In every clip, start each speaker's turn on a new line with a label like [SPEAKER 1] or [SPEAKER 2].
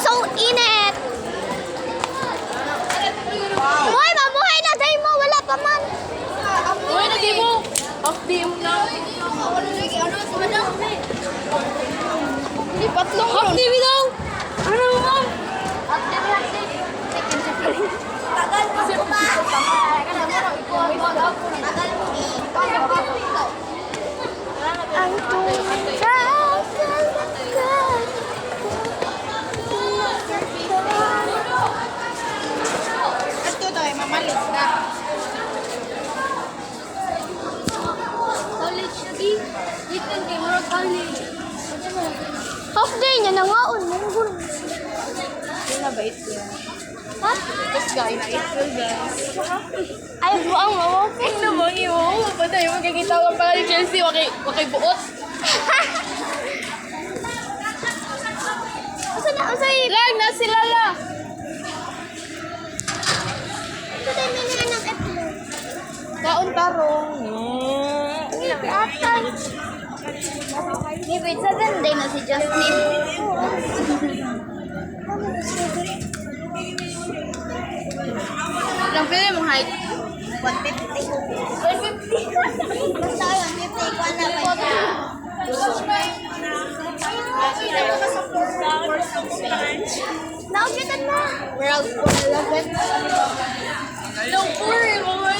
[SPEAKER 1] So init. Hoy, mabuhay na day mo, wala pa man.
[SPEAKER 2] Uy, nadi mo. Updi mo na.
[SPEAKER 1] Lipat lang yun.
[SPEAKER 2] Updi mo daw. Ano mo?
[SPEAKER 1] Tagal pa ko ba? Ang
[SPEAKER 3] Ito daw ay mamalis na.
[SPEAKER 2] College na di. Dito kay Moro College.
[SPEAKER 1] half day niya na nga.
[SPEAKER 3] Hindi na bait yan.
[SPEAKER 1] Ha?
[SPEAKER 3] Tapos guys, April guys.
[SPEAKER 1] Ay, buang mo.
[SPEAKER 3] Ay naman yun. Patay mo magkikita ko pala ni Chelsea. Wakay buot.
[SPEAKER 1] Asa na, asa yun?
[SPEAKER 3] Lang na sila la.
[SPEAKER 1] Ito tayo minira ng eplog.
[SPEAKER 3] Kaon tarong.
[SPEAKER 1] Atay.
[SPEAKER 2] Ni grade 7 day na si Justin.
[SPEAKER 3] Ilang pili mong height?
[SPEAKER 1] 150. Basta yun, 50. Ikaw na ba? Naugitan na.
[SPEAKER 3] World 11. Don't worry, boy.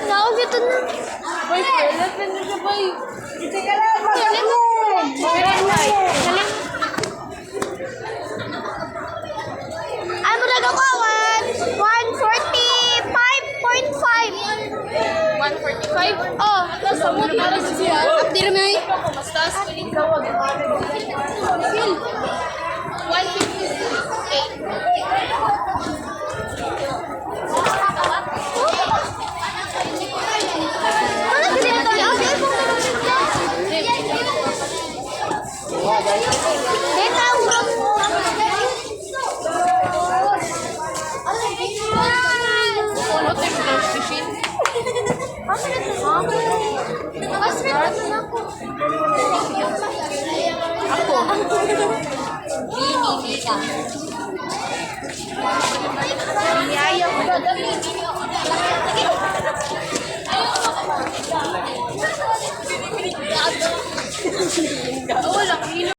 [SPEAKER 1] Naugitan na.
[SPEAKER 3] Boy, 11 na siya, boy.
[SPEAKER 1] Ay, mo nagkakuha. 145.5.
[SPEAKER 3] 145.
[SPEAKER 1] Oh,
[SPEAKER 3] Nasa mo para siya.
[SPEAKER 1] updi na may.
[SPEAKER 3] Mastas. 158.
[SPEAKER 1] Ano ganito niya? Dito ang group mo.
[SPEAKER 3] Ano tayo mo ng fishing?
[SPEAKER 1] Ayaw ko.